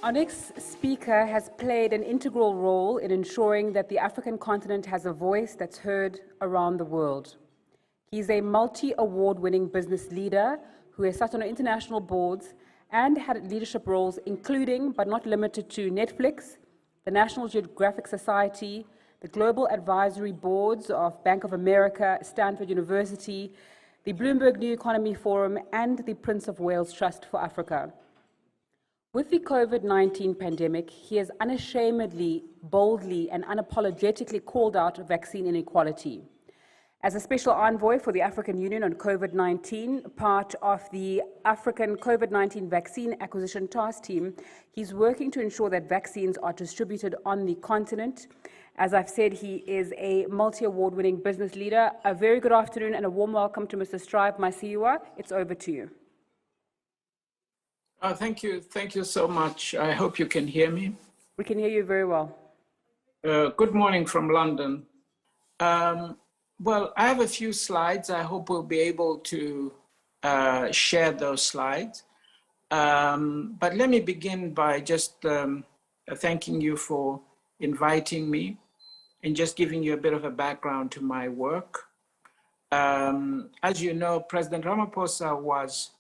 Our next speaker has played an integral role in ensuring that the African continent has a voice that's heard around the world. He's a multi-award-winning business leader who has sat on international boards and had leadership roles including, but not limited to, Netflix, the National Geographic Society, the Global Advisory Boards of Bank of America, Stanford University, the Bloomberg New Economy Forum, and the Prince of Wales Trust for Africa. With the COVID-19 pandemic, he has unashamedly, boldly, and unapologetically called out vaccine inequality. As a special envoy for the African Union on COVID-19, part of the African COVID-19 vaccine acquisition task team, he's working to ensure that vaccines are distributed on the continent. As I've said, he is a multi-award-winning business leader. A very good afternoon and a warm welcome to Mr. Strive Masiyiwa. It's over to you. Thank you. Thank you so much. I hope you can hear me. We can hear you very well. Good morning from London. Well, I have a few slides. I hope we'll be able to share those slides. But let me begin by just thanking you for inviting me and just giving you a bit of a background to my work. As you know, President Ramaphosa was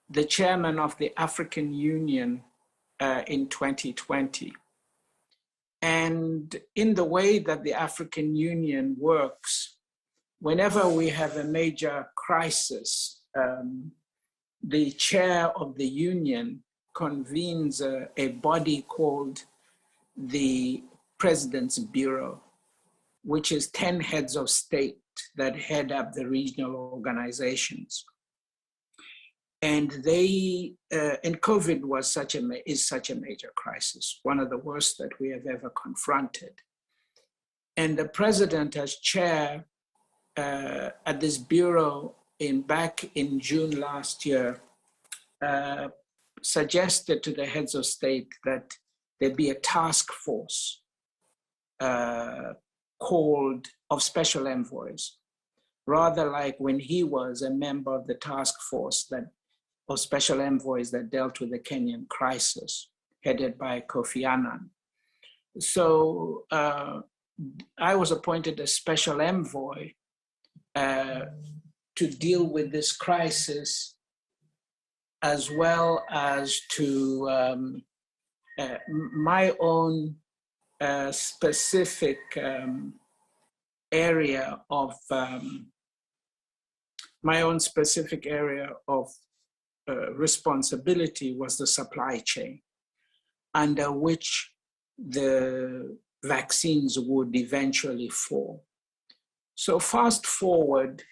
the chairman of the African Union in 2020. And in the way that the African Union works, whenever we have a major crisis, the chair of the union convenes a body called the President's Bureau, which is 10 heads of state that head up the regional organizations. And and COVID was is such a major crisis, one of the worst that we have ever confronted. And the president, as chair at this bureau back in June last year, suggested to the heads of state that there be a task force called of special envoys, rather like when he was a member of the task force of special envoys that dealt with the Kenyan crisis, headed by Kofi Annan. So I was appointed as special envoy to deal with this crisis, as well as to my own specific area of responsibility was the supply chain, under which the vaccines would eventually fall. So fast forward,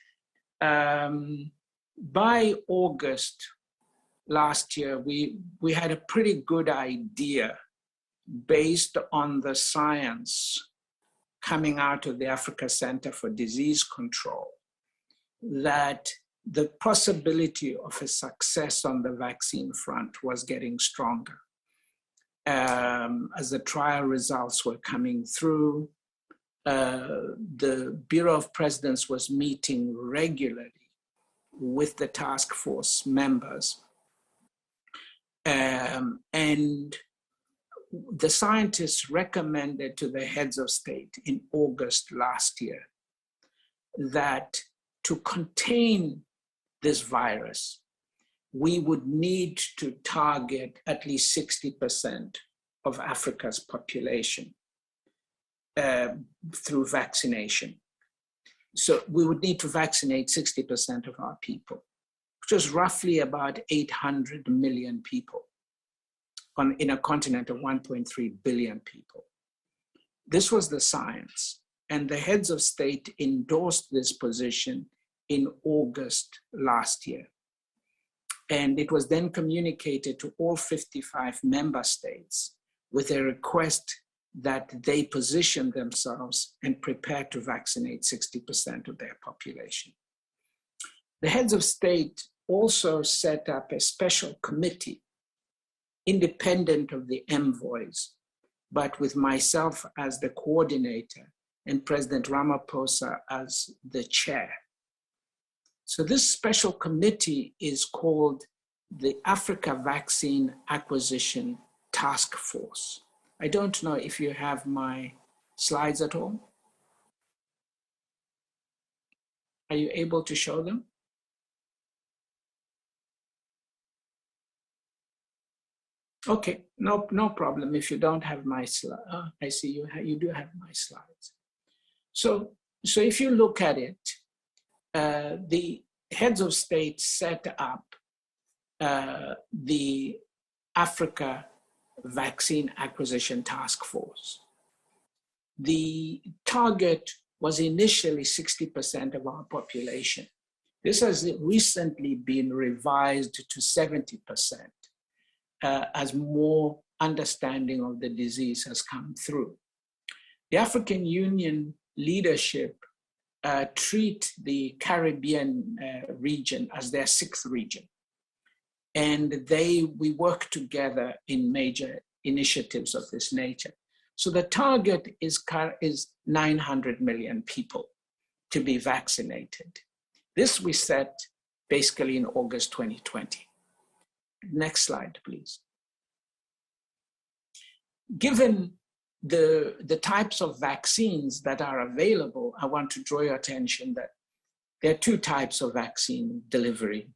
by August last year, we had a pretty good idea based on the science coming out of the Africa Center for Disease Control that the possibility of a success on the vaccine front was getting stronger. As the trial results were coming through, the Bureau of Presidents was meeting regularly with the task force members. And the scientists recommended to the heads of state in August last year that to contain this virus, we would need to target at least 60% of Africa's population through vaccination. So we would need to vaccinate 60% of our people, which is roughly about 800 million people in a continent of 1.3 billion people. This was the science, and the heads of state endorsed this position in August last year. And it was then communicated to all 55 member states with a request that they position themselves and prepare to vaccinate 60% of their population. The heads of state also set up a special committee, independent of the envoys, but with myself as the coordinator and President Ramaphosa as the chair. So this special committee is called the Africa Vaccine Acquisition task force. I don't know if you have my slides at all. Are you able to show them? Okay, no problem. If you don't have my slide, I see you do have my slides. So if you look at it, the heads of state set up the Africa Vaccine Acquisition Task Force. The target was initially 60% of our population. This has recently been revised to 70% as more understanding of the disease has come through. The African Union leadership treat the Caribbean region as their sixth region. And we work together in major initiatives of this nature. So the target is 900 million people to be vaccinated. This we set basically in August 2020. Next slide, please. Given the types of vaccines that are available, I want to draw your attention that there are two types of vaccine delivery.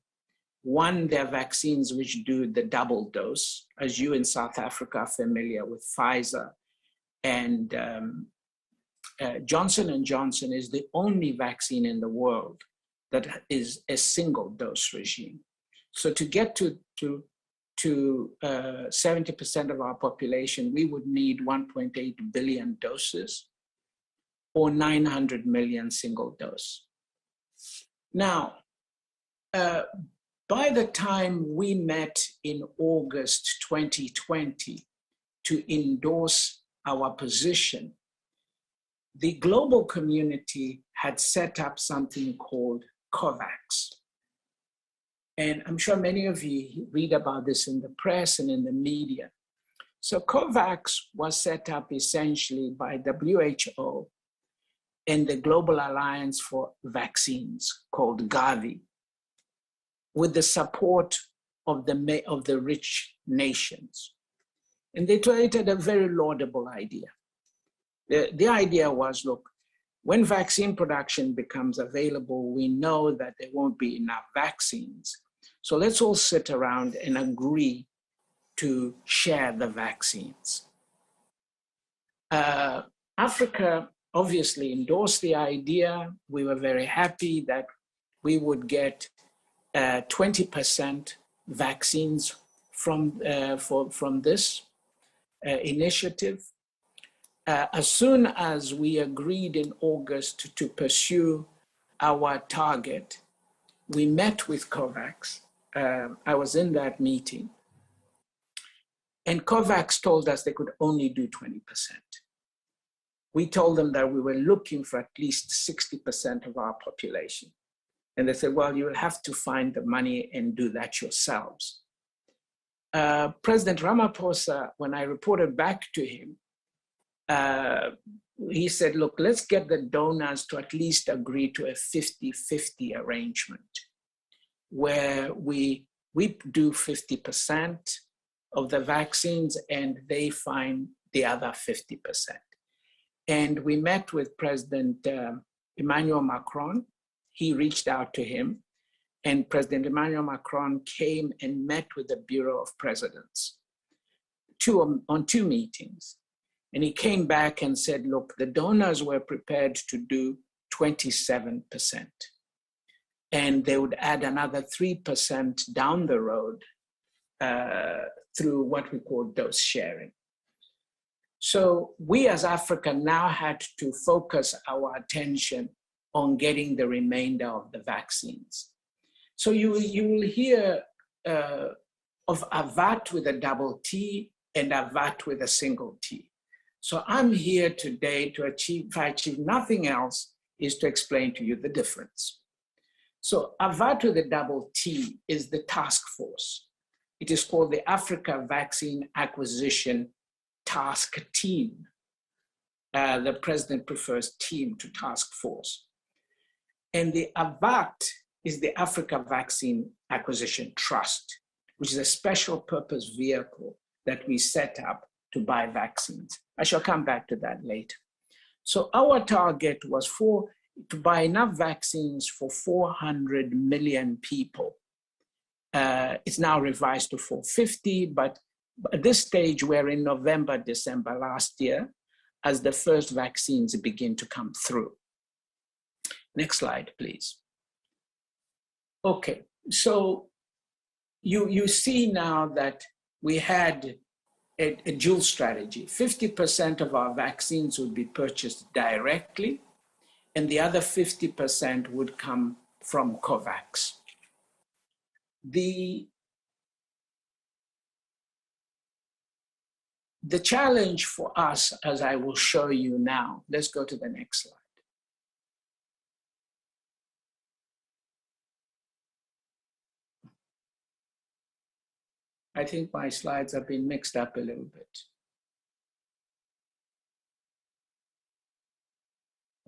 One, there are vaccines which do the double dose, as you in South Africa are familiar with Pfizer. And Johnson & Johnson is the only vaccine in the world that is a single dose regime. So to get to 70% of our population, we would need 1.8 billion doses or 900 million single dose. Now, by the time we met in August 2020 to endorse our position, the global community had set up something called COVAX. And I'm sure many of you read about this in the press and in the media. So COVAX was set up essentially by WHO and the Global Alliance for Vaccines, called Gavi, with the support of the rich nations. And they created a very laudable idea. The idea was, look, when vaccine production becomes available, we know that there won't be enough vaccines. So let's all sit around and agree to share the vaccines. Africa obviously endorsed the idea. We were very happy that we would get 20% vaccines from this initiative. As soon as we agreed in August to pursue our target, we met with COVAX. I was in that meeting. And COVAX told us they could only do 20%. We told them that we were looking for at least 60% of our population. And they said, well, you will have to find the money and do that yourselves. President Ramaphosa, when I reported back to him, he said, look, let's get the donors to at least agree to a 50-50 arrangement where we do 50% of the vaccines and they find the other 50%. And we met with President Emmanuel Macron. He reached out to him, and President Emmanuel Macron came and met with the Bureau of Presidents on two meetings. And he came back and said, look, the donors were prepared to do 27%. And they would add another 3% down the road through what we call dose sharing. So we as Africa now had to focus our attention on getting the remainder of the vaccines. So you will hear of a VAT with a double T and a VAT with a single T. So I'm here today to achieve nothing else, is to explain to you the difference. So a VAT with a double T is the task force. It is called the Africa Vaccine Acquisition Task Team. The president prefers team to task force. And the AVAT is the Africa Vaccine Acquisition Trust, which is a special purpose vehicle that we set up to buy vaccines. I shall come back to that later. So our target was to buy enough vaccines for 400 million people. It's now revised to 450, but at this stage, we're in November, December last year, as the first vaccines begin to come through. Next slide, please. Okay, so you see now that we had a dual strategy. 50% of our vaccines would be purchased directly, and the other 50% would come from COVAX. The challenge for us, as I will show you now, let's go to the next slide. I think my slides have been mixed up a little bit.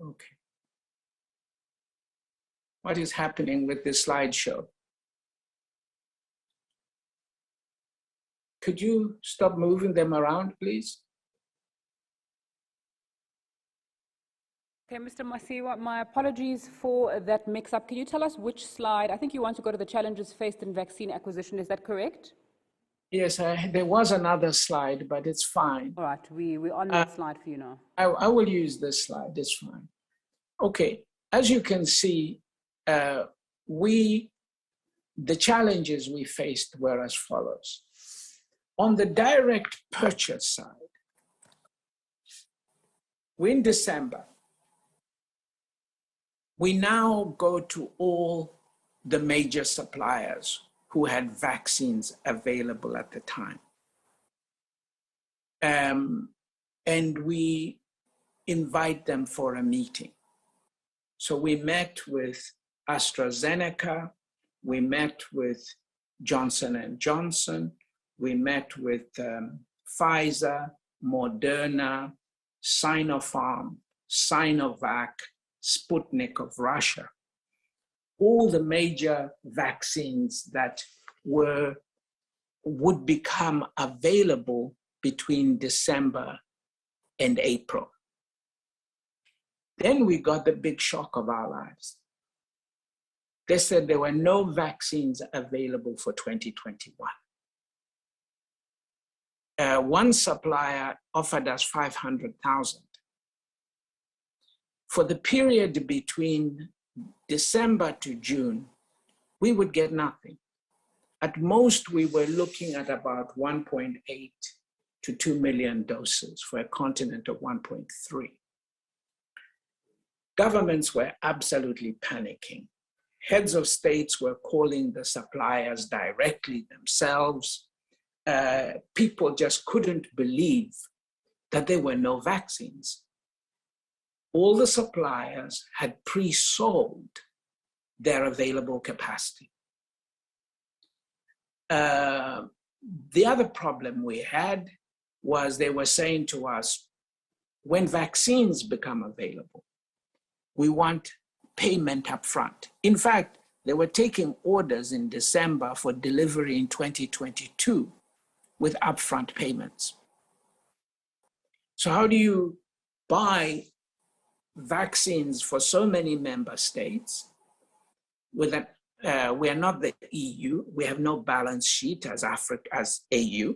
Okay. What is happening with this slideshow? Could you stop moving them around, please? Okay, Mr. Masiyiwa, my apologies for that mix-up. Can you tell us which slide? I think you want to go to the challenges faced in vaccine acquisition. Is that correct? Yes, there was another slide, but it's fine. All right, we're on that slide for you now. I will use this slide, it's fine. Okay, as you can see, the challenges we faced were as follows. On the direct purchase side, in December, we now go to all the major suppliers who had vaccines available at the time. And we invite them for a meeting. So we met with AstraZeneca, we met with Johnson & Johnson, we met with Pfizer, Moderna, Sinopharm, Sinovac, Sputnik of Russia, all the major vaccines that would become available between December and April. Then we got the big shock of our lives. They said there were no vaccines available for 2021. One supplier offered us 500,000. For the period between December to June, we would get nothing. At most, we were looking at about 1.8 to 2 million doses for a continent of 1.3. Governments were absolutely panicking. Heads of states were calling the suppliers directly themselves. People just couldn't believe that there were no vaccines. All the suppliers had pre-sold their available capacity. The other problem we had was they were saying to us, when vaccines become available, we want payment up front. In fact, they were taking orders in December for delivery in 2022 with upfront payments. So how do you buy vaccines for so many member states with a we are not the EU. We have no balance sheet as AU.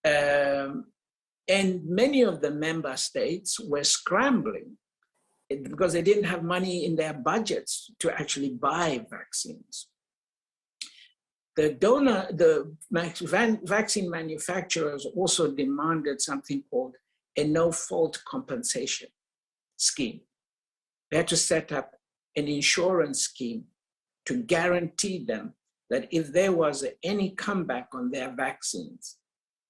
And many of the member states were scrambling because they didn't have money in their budgets to actually buy vaccines. The vaccine manufacturers also demanded something called a no-fault compensation scheme. They had to set up an insurance scheme to guarantee them that if there was any comeback on their vaccines,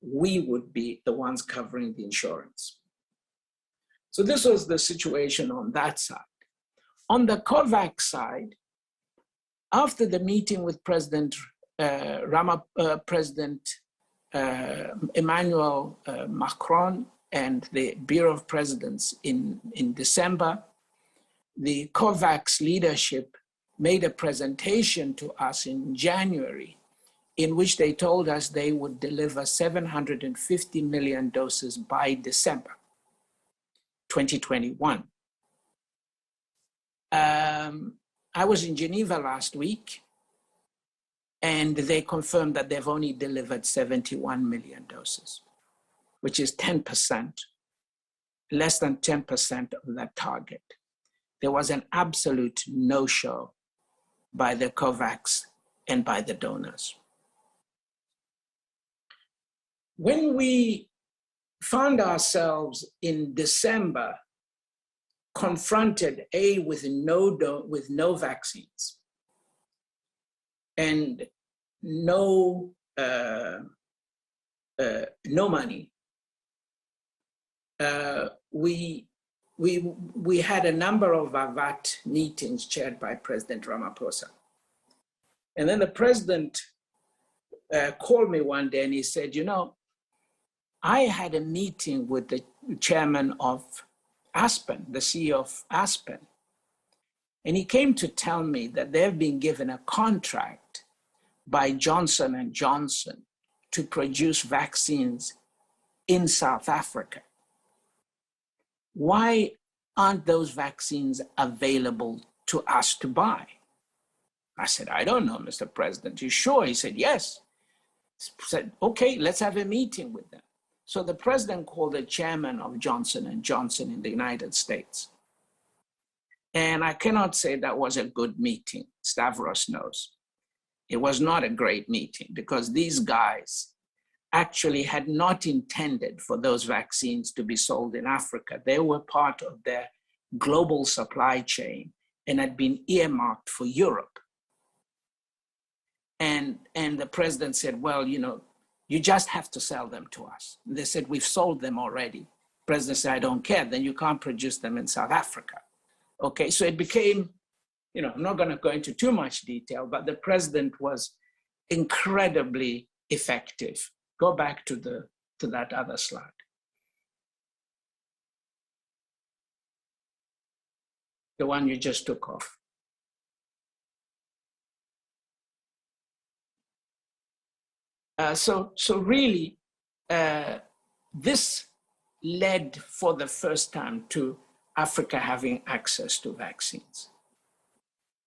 we would be the ones covering the insurance. So this was the situation on that side. On the COVAX side, after the meeting with President Emmanuel Macron and the Bureau of Presidents in December, the COVAX leadership made a presentation to us in January in which they told us they would deliver 750 million doses by December 2021. I was in Geneva last week, and they confirmed that they've only delivered 71 million doses, which is 10%, less than 10% of that target. There was an absolute no-show by the COVAX and by the donors. When we found ourselves in December confronted with no vaccines and no money, we had a number of VAT meetings chaired by President Ramaphosa. And then the president called me one day and he said, you know, I had a meeting with the chairman of Aspen, the CEO of Aspen, and he came to tell me that they've been given a contract by Johnson & Johnson to produce vaccines in South Africa. Why aren't those vaccines available to us to buy? I said, I don't know, Mr. President. You sure? He said, yes. I said, okay, let's have a meeting with them. So the president called the chairman of Johnson & Johnson in the United States. And I cannot say that was a good meeting. Stavros knows. It was not a great meeting because these guys actually had not intended for those vaccines to be sold in Africa. They were part of their global supply chain and had been earmarked for Europe. And the president said, well, you know, you just have to sell them to us. And they said, we've sold them already. The president said, I don't care, then you can't produce them in South Africa. Okay, so it became, you know, I'm not gonna go into too much detail, but the president was incredibly effective. Go back to that other slide. The one you just took off. So really, this led for the first time to Africa having access to vaccines.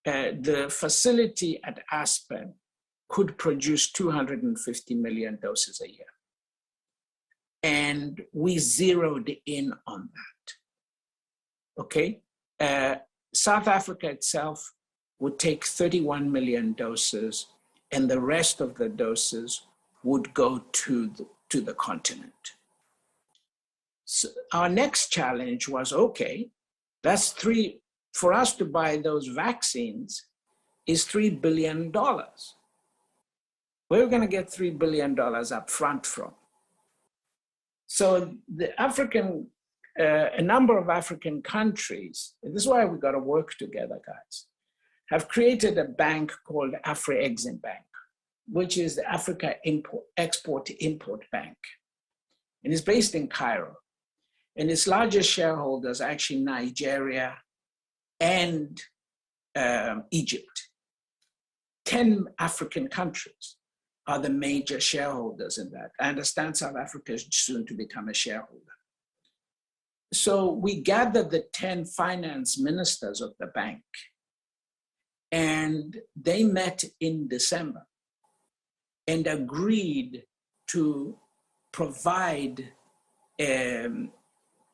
The facility at Aspen could produce 250 million doses a year. And we zeroed in on that, okay? South Africa itself would take 31 million doses, and the rest of the doses would go to the continent. So our next challenge was, okay, that's for us to buy those vaccines is $3 billion. Where are we going to get $3 billion up front from? So the a number of African countries, and this is why we got to work together, guys, have created a bank called Afri-Exim Bank, which is the Africa Export-Import Bank. And it's based in Cairo. And its largest shareholders are actually Nigeria and Egypt. 10 African countries are the major shareholders in that. I understand South Africa is soon to become a shareholder. So we gathered the 10 finance ministers of the bank, and they met in December and agreed to provide a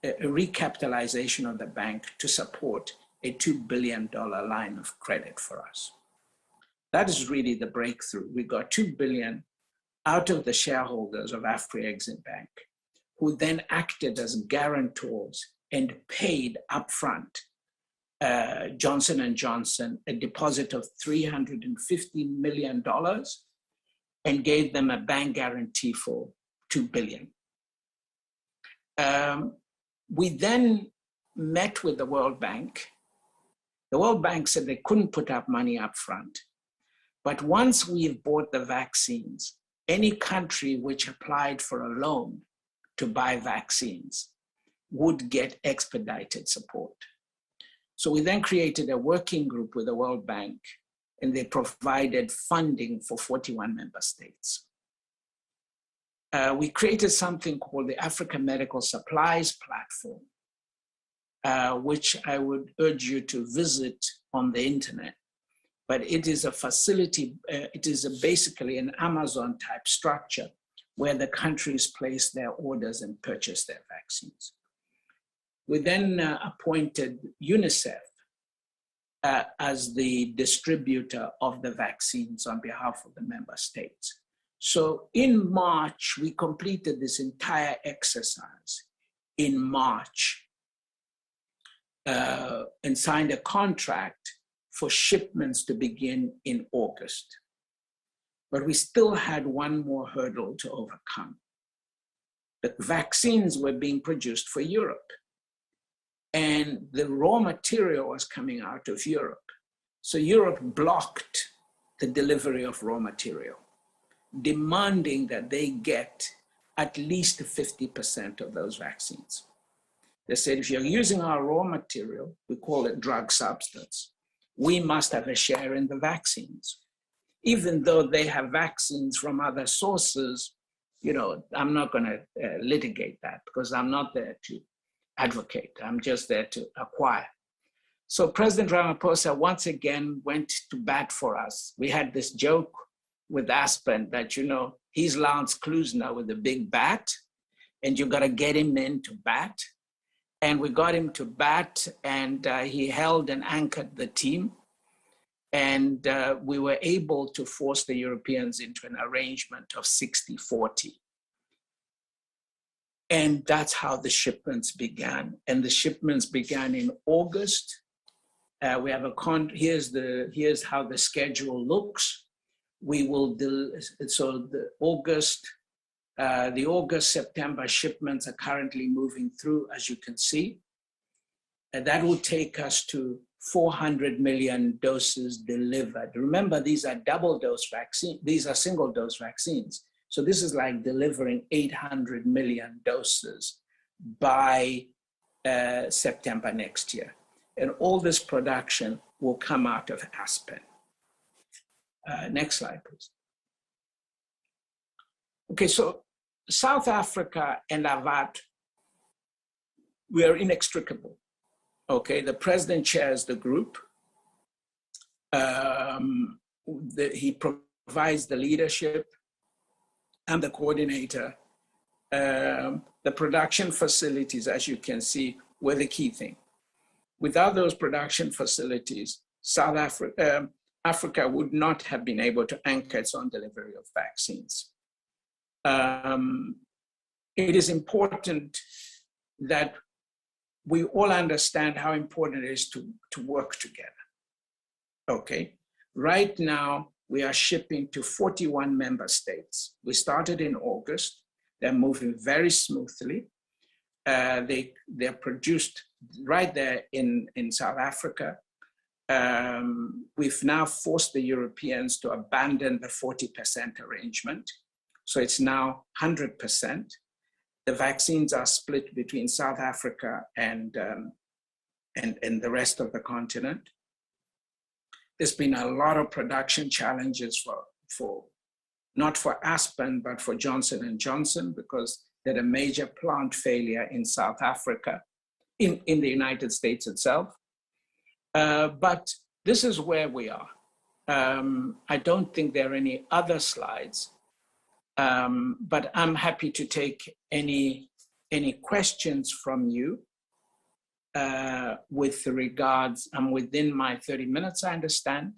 recapitalization of the bank to support a $2 billion line of credit for us. That is really the breakthrough. We got $2 billion out of the shareholders of Afri-Exim Bank, who then acted as guarantors and paid upfront Johnson & Johnson a deposit of $350 million and gave them a bank guarantee for $2 billion. We then met with the World Bank. The World Bank said they couldn't put up money up front. But once we've bought the vaccines, any country which applied for a loan to buy vaccines would get expedited support. So we then created a working group with the World Bank and they provided funding for 41 member states. We created something called the Africa Medical Supplies Platform, which I would urge you to visit on the internet. But it is a facility, it is basically an Amazon type structure where the countries place their orders and purchase their vaccines. We then appointed UNICEF as the distributor of the vaccines on behalf of the member states. So in March, we completed this entire exercise in March and signed a contract for shipments to begin in August. But we still had one more hurdle to overcome. The vaccines were being produced for Europe, and the raw material was coming out of Europe. So Europe blocked the delivery of raw material, demanding that they get at least 50% of those vaccines. They said, if you're using our raw material, we call it drug substance, we must have a share in the vaccines. Even though they have vaccines from other sources, you know, I'm not going to litigate that because I'm not there to advocate. I'm just there to acquire. So President Ramaphosa once again went to bat for us. We had this joke with Aspen that, you know, he's Lance Klusner with a big bat, and you got to get him in to bat. And we got him to bat, and he held and anchored the team. And we were able to force the Europeans into an arrangement of 60-40. And that's how the shipments began. And the shipments began in August. We have here's how the schedule looks. We will so the August-September shipments are currently moving through, as you can see. And that will take us to 400 million doses delivered. Remember, these are double dose vaccines. These are single dose vaccines. So this is like delivering 800 million doses by September next year. And all this production will come out of Aspen. Next slide, please. Okay, so South Africa and AVAT, we are inextricable. Okay, the president chairs the group. He provides the leadership and the coordinator. The production facilities, as you can see, were the key thing. Without those production facilities, Africa would not have been able to anchor its own delivery of vaccines. It is important that we all understand how important it is to work together. Okay, right now we are shipping to 41 member states. We started in August. They're moving very smoothly. They're produced right there in South Africa. We've now forced the Europeans to abandon the 40% arrangement. So it's now 100%. The vaccines are split between South Africa and the rest of the continent. There's been a lot of production challenges not for Aspen, but for Johnson & Johnson, because they had a major plant failure in South Africa, in the United States itself. But this is where we are. I don't think there are any other slides. But I'm happy to take any questions from you with regards. I'm within my 30 minutes, I understand,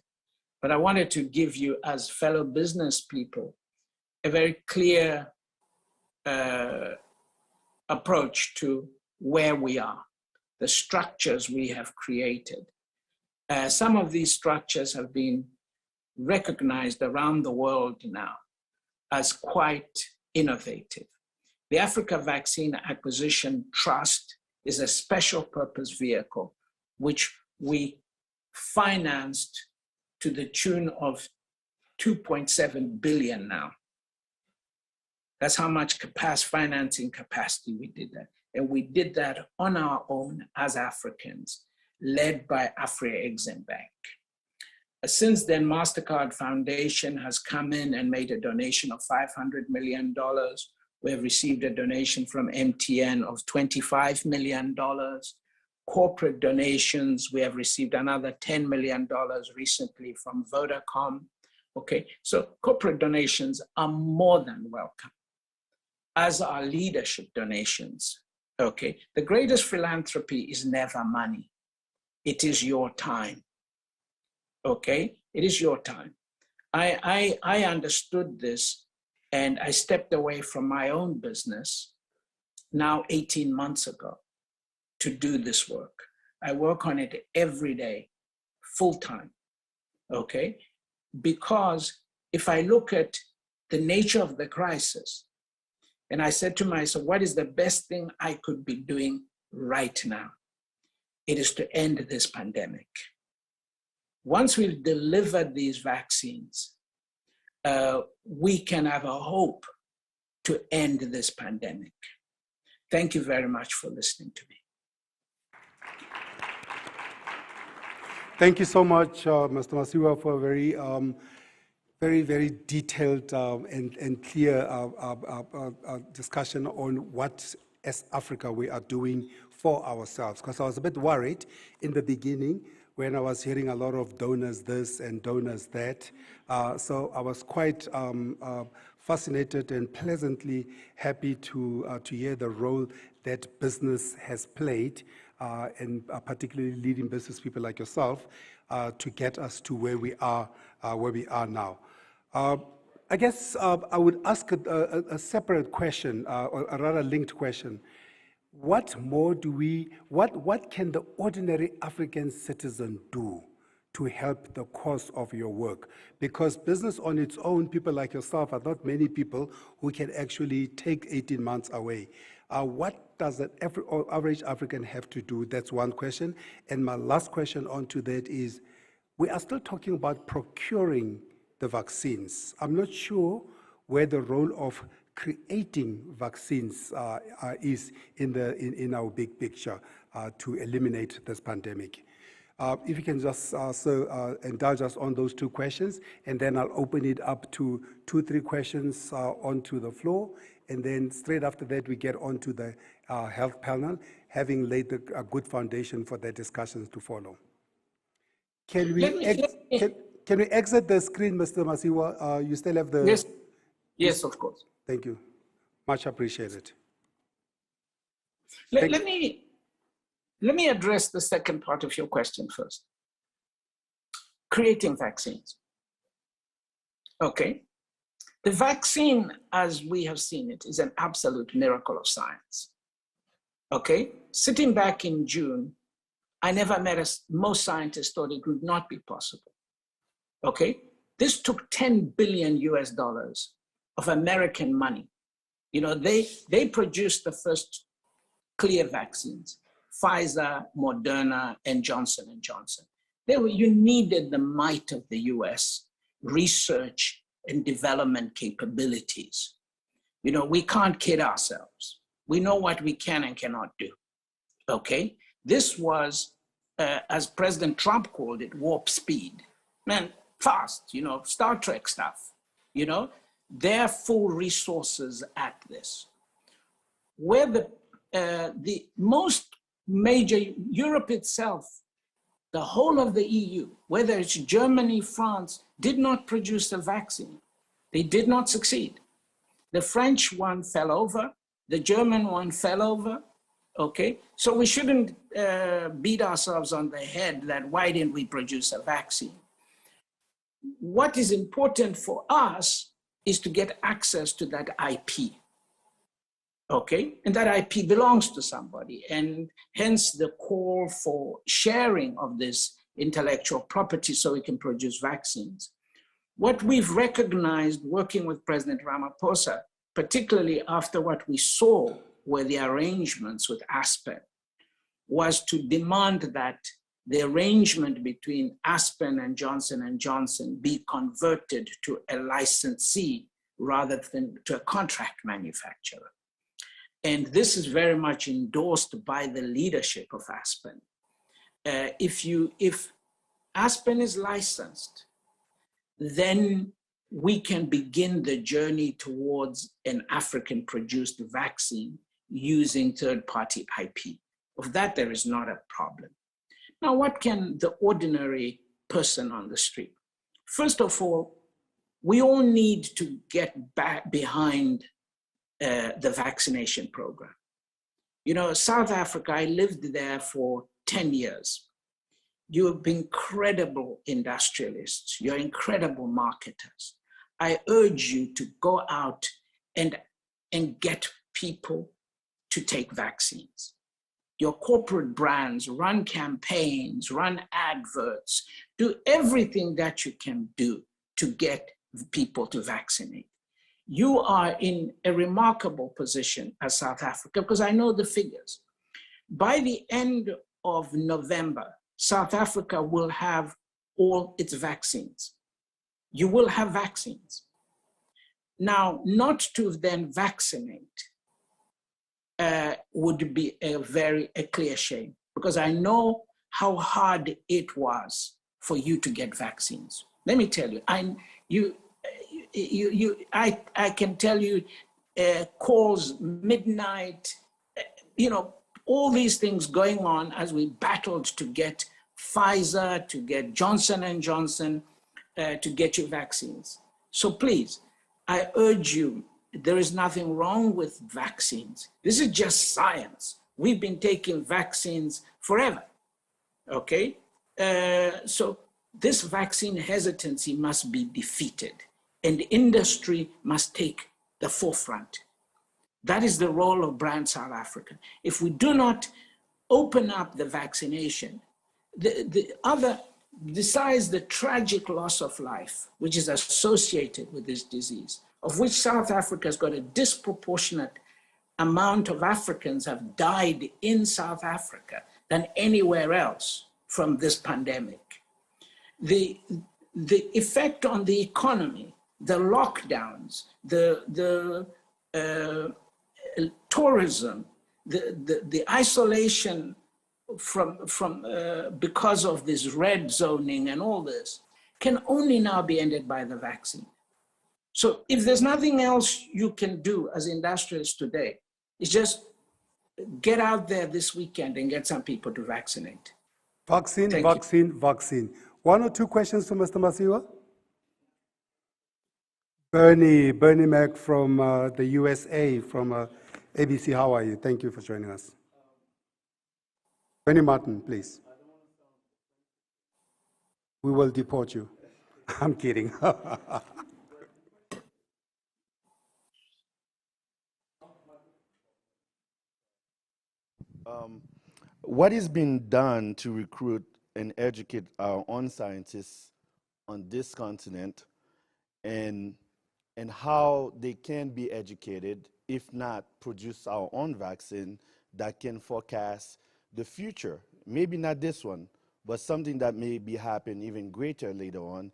but I wanted to give you, as fellow business people, a very clear approach to where we are, the structures we have created. Some of these structures have been recognized around the world now as quite innovative. The Africa Vaccine Acquisition Trust is a special purpose vehicle which we financed to the tune of 2.7 billion now. That's how much financing capacity we did that. And we did that on our own as Africans, led by Afri-Exim Bank. Since then, MasterCard Foundation has come in and made a donation of $500 million. We have received a donation from MTN of $25 million. Corporate donations, we have received another $10 million recently from Vodacom. Okay, so corporate donations are more than welcome, as are leadership donations. Okay, the greatest philanthropy is never money. It is your time. Okay, it is your time. I understood this, and I stepped away from my own business now 18 months ago to do this work. I work on it every day, full time, okay? Because if I look at the nature of the crisis, and I said to myself, what is the best thing I could be doing right now? It is to end this pandemic. Once we've delivered these vaccines, we can have a hope to end this pandemic. Thank you very much for listening to me. Thank you so much, Mr. Masiyiwa, for a very detailed and clear discussion on what, as Africa, we are doing for ourselves. Because I was a bit worried in the beginning when I was hearing a lot of donors this and donors that. So I was quite fascinated and pleasantly happy to hear the role that business has played, and particularly leading business people like yourself, to get us to where we are now. I guess I would ask a separate question, or a rather linked question. What more do what can the ordinary African citizen do to help the cause of your work? Because business on its own, people like yourself are not many people who can actually take 18 months away. What does an average African have to do? That's one question. And my last question onto that is, we are still talking about procuring the vaccines. I'm not sure where the role of creating vaccines is in our big picture to eliminate this pandemic. If you can just indulge us on those two questions, and then I'll open it up to 2-3 questions onto the floor, and then straight after that we get onto the health panel, having laid a good foundation for their discussions to follow. Can we exit the screen, Mr. Masiyiwa? You still have the... Yes, yes, of course. Thank you. Much appreciated. Let me address the second part of your question first. Creating vaccines. Okay. The vaccine, as we have seen it, is an absolute miracle of science. Okay. Sitting back in June, I never met most scientists thought it would not be possible. Okay. This took $10 billion of American money. You know, they produced the first clear vaccines, Pfizer, Moderna, and Johnson & Johnson. You needed the might of the US research and development capabilities. You know, we can't kid ourselves. We know what we can and cannot do, okay? This was, as President Trump called it, warp speed. Man, fast, you know, Star Trek stuff, you know? Their full resources at this. Where the most major, Europe itself, the whole of the EU, whether it's Germany, France, did not produce a vaccine. They did not succeed. The French one fell over, the German one fell over, okay? So we shouldn't beat ourselves on the head that why didn't we produce a vaccine? What is important for us is to get access to that IP, okay? And that IP belongs to somebody, and hence the call for sharing of this intellectual property so we can produce vaccines. What we've recognized working with President Ramaphosa, particularly after what we saw were the arrangements with Aspen, was to demand that the arrangement between Aspen and Johnson & Johnson be converted to a licensee rather than to a contract manufacturer. And this is very much endorsed by the leadership of Aspen. If Aspen is licensed, then we can begin the journey towards an African-produced vaccine using third-party IP. Of that, there is not a problem. Now, what can the ordinary person on the street? First of all, we all need to get back behind the vaccination program. You know, South Africa, I lived there for 10 years. You have been incredible industrialists. You're incredible marketers. I urge you to go out and get people to take vaccines. Your corporate brands, run campaigns, run adverts, do everything that you can do to get people to vaccinate. You are in a remarkable position as South Africa, because I know the figures. By the end of November, South Africa will have all its vaccines. You will have vaccines. Now, not to then vaccinate would be a clear shame, because I know how hard it was for you to get vaccines. Let me tell you, I can tell you calls, midnight, you know, all these things going on as we battled to get Pfizer, to get Johnson & Johnson, to get your vaccines. So please, I urge you, there is nothing wrong with vaccines. This is just science. We've been taking vaccines forever, okay? So this vaccine hesitancy must be defeated, and industry must take the forefront. That is the role of Brand South Africa. If we do not open up the vaccination, the other, besides the tragic loss of life, which is associated with this disease, of which South Africa has got a disproportionate amount of Africans have died in South Africa than anywhere else from this pandemic. The effect on the economy, the lockdowns, the tourism, the isolation from because of this red zoning and all this can only now be ended by the vaccine. So if there's nothing else you can do as industrialists today, it's just get out there this weekend and get some people to vaccinate. Vaccine, vaccine, vaccine. One or two questions to Mr. Masiyiwa? Bernie Mac from the USA, from ABC, how are you? Thank you for joining us. Bernie Martin, please. We will deport you. I'm kidding. What is being done to recruit and educate our own scientists on this continent, and how they can be educated, if not produce our own vaccine that can forecast the future? Maybe not this one, but something that may be happening even greater later on.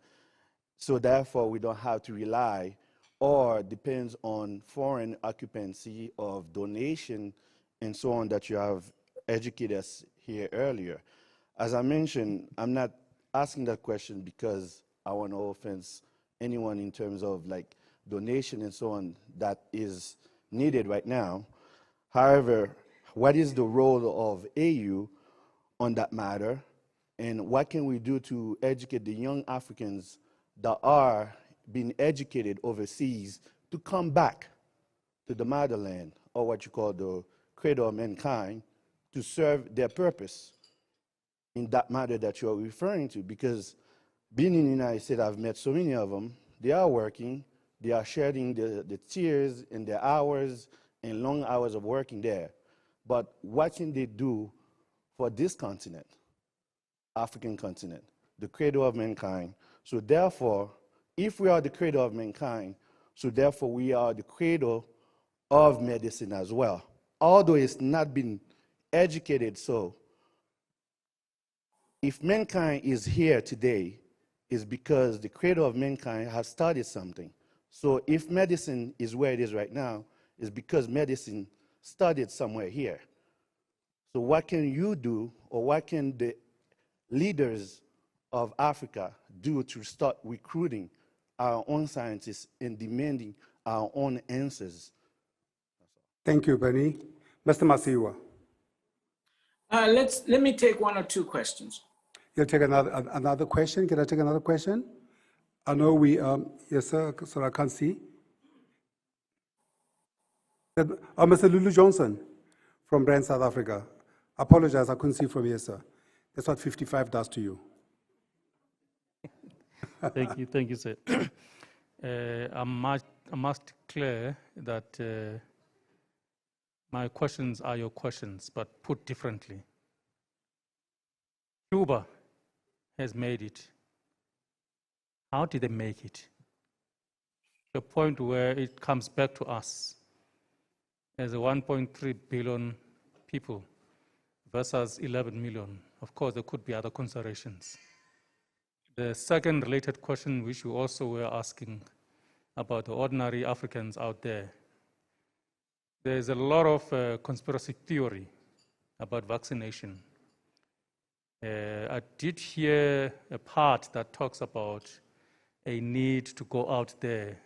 So therefore, we don't have to rely or depends on foreign occupancy of donation and so on that you have educated us here earlier. As I mentioned, I'm not asking that question because I want to offense anyone in terms of like donation and so on that is needed right now. However, what is the role of AU on that matter, and what can we do to educate the young Africans that are being educated overseas to come back to the motherland, or what you call the cradle of mankind, to serve their purpose in that matter that you're referring to? Because being in the United States, I've met so many of them. They are working, they are shedding the tears and their hours and long hours of working there. But what can they do for this continent, African continent, the cradle of mankind? So therefore, if we are the cradle of mankind, so therefore we are the cradle of medicine as well. Although it's not been educated so, if mankind is here today, is because the cradle of mankind has studied something. So if medicine is where it is right now, is because medicine studied somewhere here. So what can you do, or what can the leaders of Africa do to start recruiting our own scientists and demanding our own answers? Thank you, Bernie. Mr. Masiyiwa. Let me take one or two questions. You'll take another question. Can I take another question? I know we, yes, sir, so I can't see. Mr. Lulu Johnson from Brand South Africa. Apologize, I couldn't see from here, sir. That's what 55 does to you. Thank you, sir. I must declare that my questions are your questions, but put differently. Cuba has made it. How did they make it? The point where it comes back to us as a 1.3 billion people versus 11 million. Of course, there could be other considerations. The second related question, which you also were asking about the ordinary Africans out there, there's a lot of conspiracy theory about vaccination. I did hear a part that talks about a need to go out there,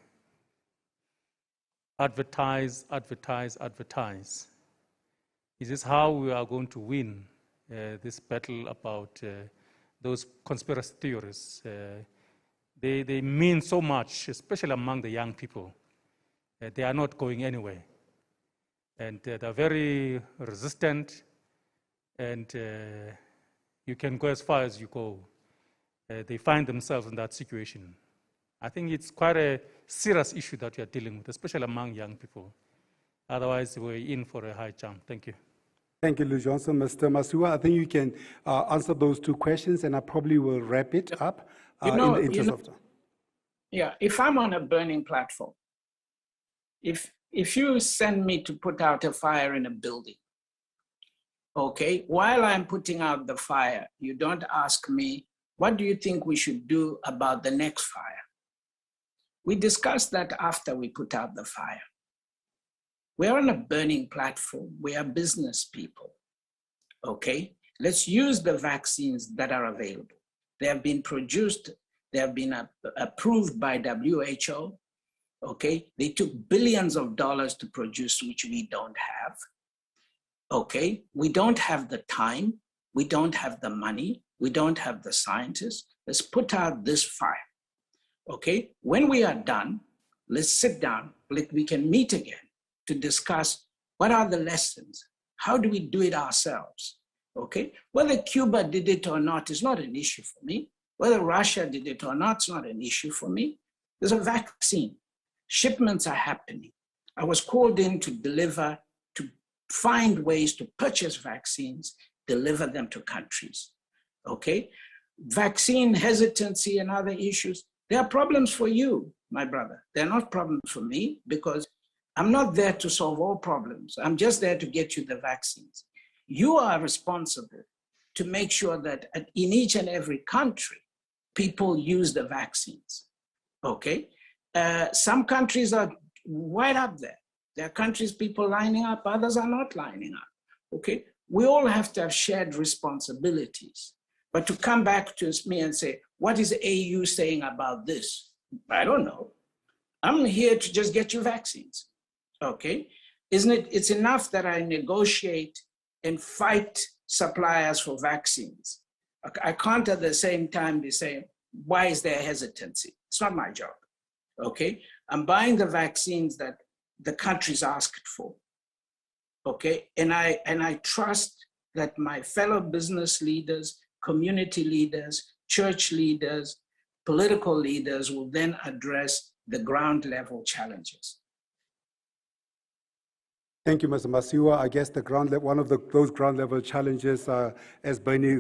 advertise, advertise, advertise. Is this how we are going to win this battle about those conspiracy theories? They mean so much, especially among the young people. They are not going anywhere. And they're very resistant, and you can go as far as you go. They find themselves in that situation. I think it's quite a serious issue that we are dealing with, especially among young people. Otherwise, we're in for a high jump. Thank you. Thank you, Lou Johnson. Mr. Masiyiwa, I think you can answer those two questions, and I probably will wrap it up in the interest of time. Yeah, if I'm on a burning platform, if you send me to put out a fire in a building, okay, while I'm putting out the fire, you don't ask me, what do you think we should do about the next fire? We discuss that after we put out the fire. We're on a burning platform. We are business people, okay? Let's use the vaccines that are available. They have been produced, they have been approved by WHO, okay? They took billions of dollars to produce, which we don't have, okay? We don't have the time, we don't have the money, we don't have the scientists. Let's put out this fire, okay? When we are done, let's sit down, we can meet again to discuss what are the lessons, how do we do it ourselves, okay? Whether Cuba did it or not is not an issue for me. Whether Russia did it or not is not an issue for me. There's a vaccine. Shipments are happening. I was called in to deliver, to find ways to purchase vaccines, deliver them to countries, okay? Vaccine hesitancy and other issues, they are problems for you, my brother. They're not problems for me, because I'm not there to solve all problems. I'm just there to get you the vaccines. You are responsible to make sure that in each and every country, people use the vaccines, okay? Some countries are right up there. There are countries, people lining up, others are not lining up, okay? We all have to have shared responsibilities. But to come back to me and say, what is AU saying about this? I don't know. I'm here to just get you vaccines, okay? It's enough that I negotiate and fight suppliers for vaccines. I can't at the same time be saying, why is there hesitancy? It's not my job, okay? I'm buying the vaccines that the countries asked for, okay? And I trust that my fellow business leaders, community leaders, church leaders, political leaders will then address the ground level challenges. Thank you, Mr. Masiyiwa. I guess one of those ground level challenges, as Bernie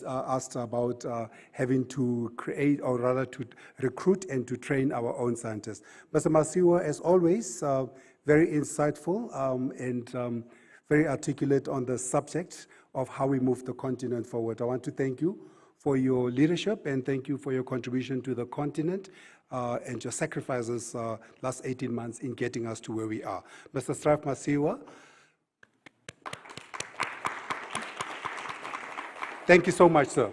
asked about having to create, or rather to recruit and to train our own scientists. Mr. Masiyiwa, as always, very insightful and very articulate on the subject of how we move the continent forward. I want to thank you for your leadership and thank you for your contribution to the continent and your sacrifices last 18 months in getting us to where we are. Mr. Thebe Masiyiwa, thank you so much, sir.